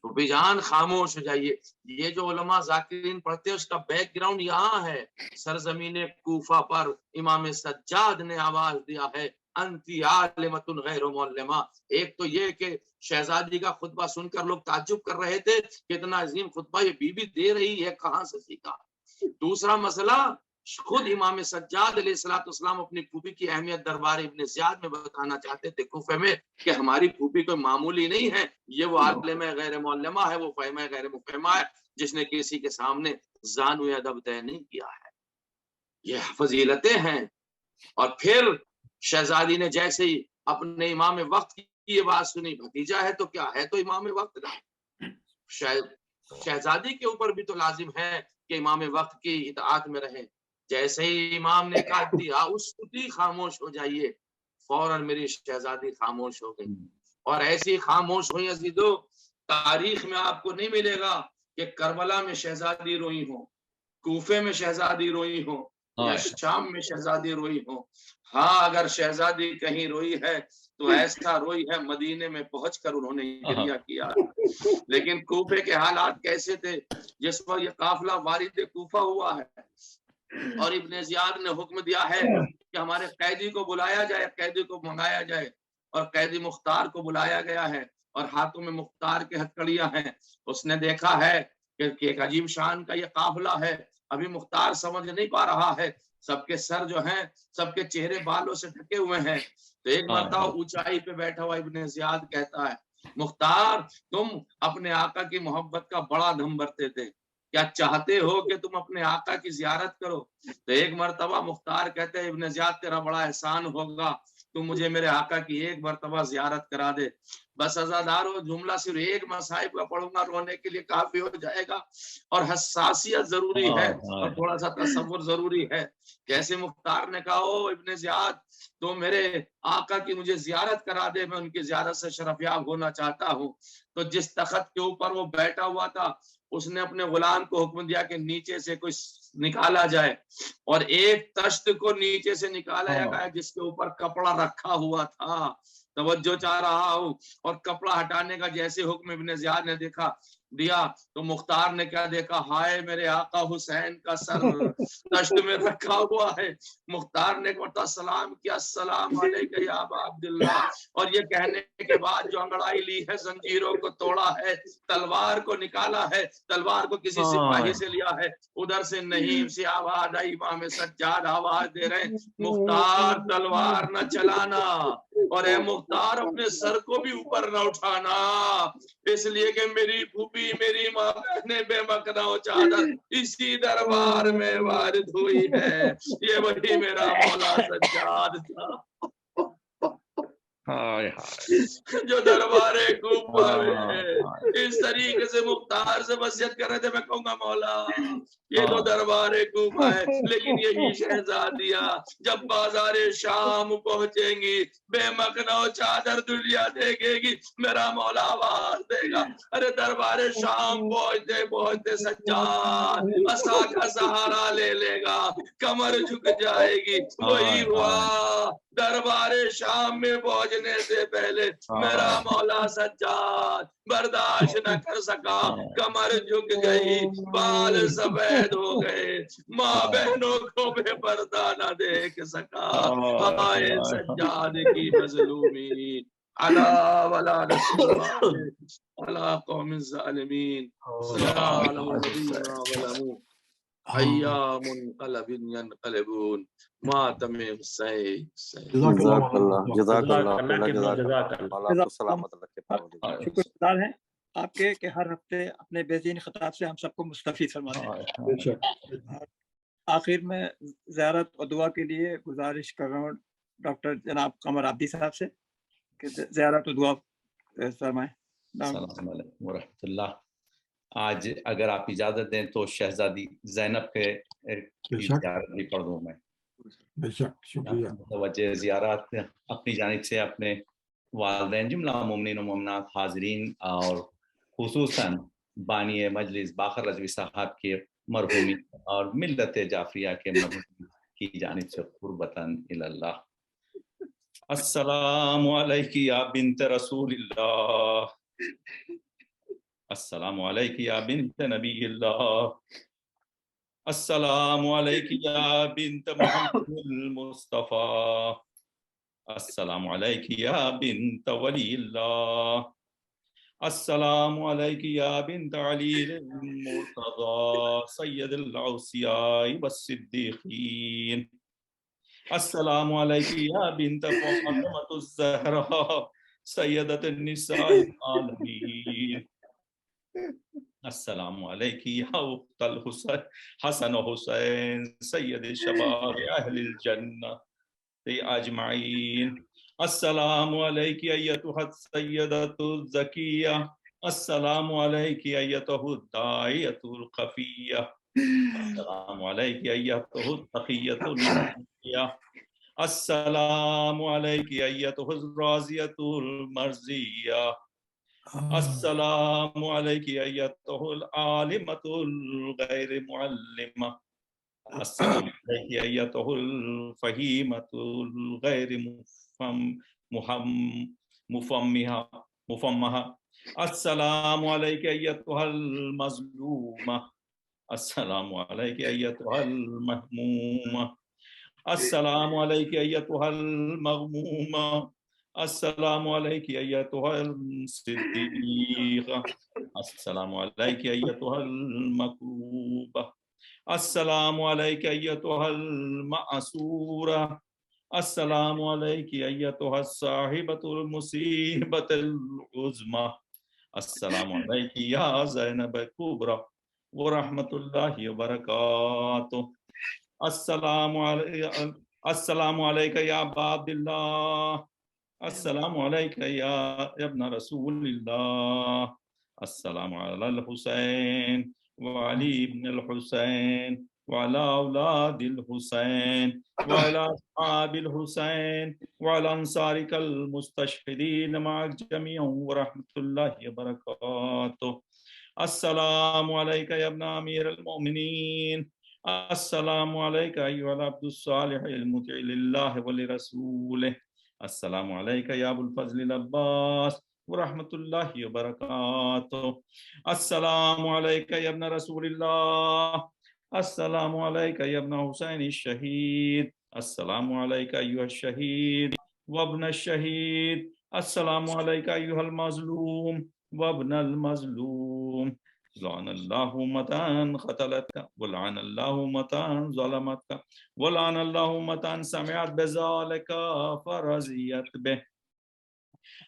B: تو بجان خاموش ہو جائیے. یہ جو علماء ذاکرین پڑھتے ہیں اس کا بیک گراؤنڈ یہاں ہے. سرزمین کوفہ پر امام سجاد نے آواز دیا ہے انتی عالمۃ غیر معلمہ. ایک تو یہ کہ شہزادی کا خطبہ سن کر لوگ تعجب کر رہے تھے کہ اتنا عظیم خطبہ یہ بی بی دے رہی ہے، کہاں سے سیکھا. دوسرا مسئلہ، خود امام سجاد علیہ السلام اپنی پھوپھی کی اہمیت دربار ابن زیاد میں بتانا چاہتے تھے کوفے میں کہ ہماری پھوپھی کوئی معمولی نہیں ہے، یہ وہ عالمہ غیر معلمہ ہے، وہ فہمہ غیر مفہمہ ہے جس نے کسی کے سامنے زانو ادب طے نہیں کیا ہے. یہ فضیلتیں ہیں. اور پھر شہزادی نے جیسے ہی اپنے امام وقت کی یہ بات سنی، بھتیجا ہے تو کیا ہے تو امام وقت کا. شہزادی کے اوپر بھی تو لازم ہے کہ امام وقت کی اطاعت میں رہیں. جیسے ہی امام نے کہا دیا اس کتی خاموش ہو جائیے، فوراً میری شہزادی خاموش ہو گئی. اور ایسی خاموش ہوئی عزیزو، تاریخ میں آپ کو نہیں ملے گا کہ کربلا میں شہزادی روئی ہو، کوفے میں شہزادی روئی ہو، یا شام میں شہزادی روئی ہو. ہاں اگر شہزادی کہیں روئی ہے تو ایسا روئی ہے مدینے میں پہنچ کر انہوں نے گریہ کیا. لیکن کوفے کے حالات کیسے تھے جس پر یہ قافلہ وارد کوفہ ہوا ہے اور ابن زیاد نے حکم دیا ہے کہ ہمارے قیدی کو بلایا جائے، قیدی کو منگایا جائے، اور قیدی مختار کو بلایا گیا ہے اور ہاتھوں میں مختار کے ہتھکڑیاں ہیں. اس نے دیکھا ہے کہ ایک عجیب شان کا یہ قافلہ ہے، ابھی مختار سمجھ نہیں پا رہا ہے، سب کے سر جو ہیں سب کے چہرے بالوں سے ڈھکے ہوئے ہیں. تو ایک مرتبہ اونچائی پہ بیٹھا ہوا ابن زیاد کہتا ہے مختار تم اپنے آقا کی محبت کا بڑا دم بھرتے تھے، کیا چاہتے ہو کہ تم اپنے آقا کی زیارت کرو؟ تو ایک مرتبہ مختار کہتے ہیں ابن زیاد تیرا بڑا احسان ہوگا، تم مجھے میرے آقا کی ایک مرتبہ زیارت کرا دے، بس عزادارو جملہ صرف ایک مصائب کا پڑھوں گا، رونے کے لیے کافی ہو جائے گا، اور حساسیت ضروری ہے اور تھوڑا سا تصور ضروری ہے۔ جیسے مختار نے کہا او ابن زیاد تو میرے آقا کی مجھے زیارت کرا دے، میں ان کی زیارت سے شرفیاب ہونا چاہتا ہوں، تو جس تخت کے اوپر وہ بیٹھا ہوا تھا اس نے اپنے غلام کو حکم دیا کہ نیچے سے کچھ نکالا جائے، اور ایک تشت کو نیچے سے نکالا گیا جس کے اوپر کپڑا رکھا ہوا تھا، توجہ چاہ رہا ہوں، اور کپڑا ہٹانے کا جیسے حکم ابن زیاد نے دیا تو مختار نے کیا دیکھا، ہائے میرے آقا حسین کا سر تشت میں رکھا ہوا ہے۔ مختار نے کہا سلام کیا، السلام علیکم یا ابا عبداللہ، اور یہ کہنے کے بعد جو انگڑائی لی ہے، زنجیروں کو توڑا ہے، تلوار کو نکالا ہے، تلوار کو کسی سپاہی سے لیا ہے، ادھر سے نہیں سے آواز آئی، امام سجاد آواز دے رہے ہیں مختار تلوار نہ چلانا، اور اے مختار اپنے سر کو بھی اوپر نہ اٹھانا، اس لیے کہ میری پھوپھی میری ماں نے بے مکنا و چادر اسی دربار میں وارد ہوئی ہے، یہ وہی میرا مولا سجاد تھا جو دربار کوفہ میں ہے۔ اس طریقے سے مختار سے وصیت کر رہے تھے، میں کہوں گا مولا یہ تو دربار کوفہ ہے، لیکن یہی شہزادیاں جب بازار شام پہنچیں گی، بے مکنا و چادر دنیا دیکھے گی، میرا مولا آواز دے گا، ارے دربار شام پہنچتے پہنچتے سجاد عصا کا سہارا لے لے گا، کمر جھک جائے گی، وہی ہوا دربار شام میں پہنچنے سے پہلے میرا مولا سجاد برداشت نہ کر سکا، کمر جھک گئی، بال سفید ہو گئے، ماں بہنوں کو بے پردہ نہ دیکھ سکا، آئے سجاد کی مظلومی علا ولا رسول علا قوم الظالمین ایام قلب ینقلبون ماتم حسین۔
A: جزاک اللہ جزاک اللہ
F: شکر گزار ہیں آپ کے کہ ہر ہفتے اپنے بےدین خطاب سے ہم سب کو مستفید فرماتے ہیں۔ آخر میں زیارت اور دعا کے لیے گزارش کر رہا ہوں ڈاکٹر جناب قمر عابدی صاحب سے کہ زیارت اور دعا فرمائیں۔
J: السلام علیکم ورحمۃ اللہ۔ آج اگر آپ اجازت دیں تو شہزادی زینب کے زیارت بھی پڑھ دوں میں۔
C: بے شک، شکریہ۔
J: متوجہ زیارات اپنی جانب سے اپنے والدین، جملہ مومنین و مومنات حاضرین، اور خصوصاً بانی مجلس باقر رضوی صاحب کے مرحومی اور ملت جعفریہ کے مرحوم کی جانب سے قربتاً اللہ۔ السلام علیک یا بنت رسول اللہ، السلام علیک یا بنت نبی اللہ، السلام علیک یا بنت محمد المصطفیٰ، السلام علیک یا بنت ولی اللہ، السلام علیک یا بنت علی المرتضی سید الاوصیاء والصدیقین، السلام علیک یا بنت فاطمہ الزہراء سیدۃ النساء العالمین، السلام علیک یا اخت الحسن و حسین سید شباب اہل الجنہ اجمعین، السلام علیک ایتھا السیدۃ الزکیہ، السلام علیک ایتھا الداعیۃ الخفیہ، السلام علیک ایتھا التقیۃ المرضیہ، السلام علیک ایتھا الراضیۃ المرضیہ، السلام علیک ایتھا العالمۃ الغیر معلمہ، السلام علیک ایتھا الفہیمۃ الغیر مفہمہ، السلام علیک ایتھا المظلومہ، السلام علیک ایتھا المہمومہ، السلام علیک ایتھا المغمومہ، السلام علیک ایتھا الصدیقہ، السلام علیک ایتھا المکروبہ، السلام علیک ایتھا المعصورہ، السلام علیکی ایتها الصاحبۃ المصیبۃ العظمی السلام علیکی یا زینب کبری ورحمۃ اللہ وبرکاتہ السلام علیک یا ابا عبداللہ السلام علیک یا ابن رسول اللہ السلام علی الحسین وعلی ابن الحسین وعلى أولاد الحسين وعلى أصحاب الحسين وعلى أنصارك المستشهدين معك جميعا ورحمة الله وبركاته السلام عليك يا ابن أمير المؤمنين السلام عليك أيها العبد الصالح المطيع لله ولرسوله السلام عليك يا أبو الفضل العباس ورحمة الله وبركاته السلام عليك يا ابن رسول الله السلام عليك يا ابن حسين الشهيد السلام عليك أيها الشهيد وابن الشهيد السلام عليك أيها المظلوم وابن المظلوم لعن الله متى قتلتك ولعن الله متى ظلمتك ولعن الله متى سمعت بذلك فرضيت به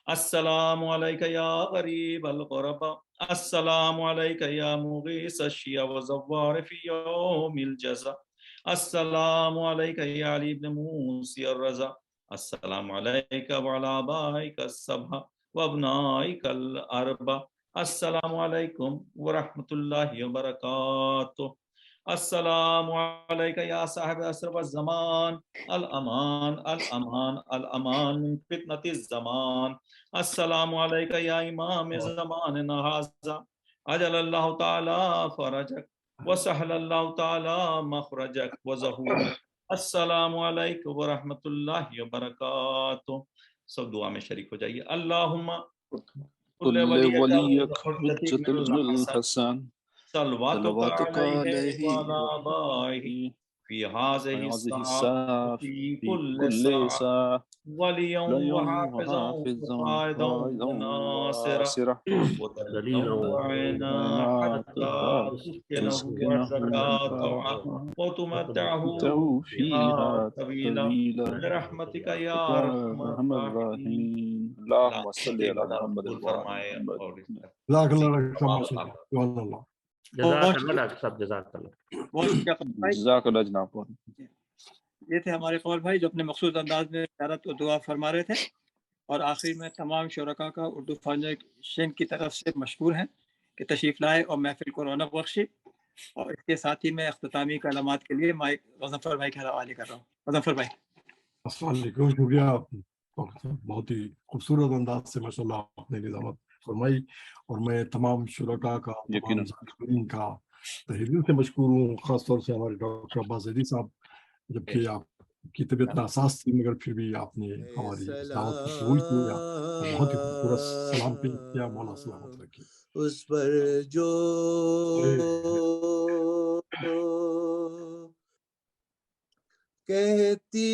J: السلام عليك يا غريب الغرباء السلام عليك يا مغيث الشيا وزوار في يوم الجزاء السلام عليك يا علي بن موسى الرضا السلام عليك وعلى آبائك السبع وابنائك الأربع السلام عليكم ورحمة الله وبركاته السلام عليك يا صاحب العصر والزمان الأمان الأمان الأمان من فتنة الزمان السلام عليك يا إمام زماننا هذا أجل الله تعالى فرجك وسهل الله تعالى مخرجك وظهورك السلام عليكم ورحمة الله وبركاته سب دعا میں شریک ہو جائیے اللہم
E: كل وليك حجة ابن الحسن صلواتك عليه
J: وعلى آبائه في هذه الساعة في كل ساعة وليا وحافظا وقائدا وناصرا ودليلا وعينا حتى تسكنه أرضك وتمتعه فيها طويلا برحمتك يا أرحم الراحمين
E: اللهم صل على محمد
C: جزاک اللہ
I: جزاک اللہ ڈاکٹر صاحب جزاک اللہ
F: بہت شکریہ
E: جزاک اللہ جناب
F: یہ تھے ہمارے قمر بھائی جو اپنے مخصوص انداز میں زیارت و دعا فرما رہے تھے اور آخر میں تمام شرکا کا اردو فاؤنڈیشن کی طرف سے مشکور ہیں کہ تشریف لائے اور محفل کو رونق بخشی اور اس کے ساتھ ہی میں اختتامی کلمات کے لیے مائک غضنفر بھائی کے حوالے کر رہا ہوں غضنفر بھائی
C: السلام علیکم شکریہ بہت ہی خوبصورت انداز سے ماشاءاللہ آپ نے نظامت فرمائی اور میں تمام شرکا کا تمام ذاکرین کا تہہ دل سے مشکور ہوں خاص طور سے ہمارے ڈاکٹر عباس زیدی صاحب جبکہ آپ کی طبیعت ناساز تھی مگر پھر بھی آپ نے ہماری دعوت کو قبول کیا بہت ہی خوبصورت سلام پیش کیا مولا سلامت رکھے
A: اس پر جو کہتی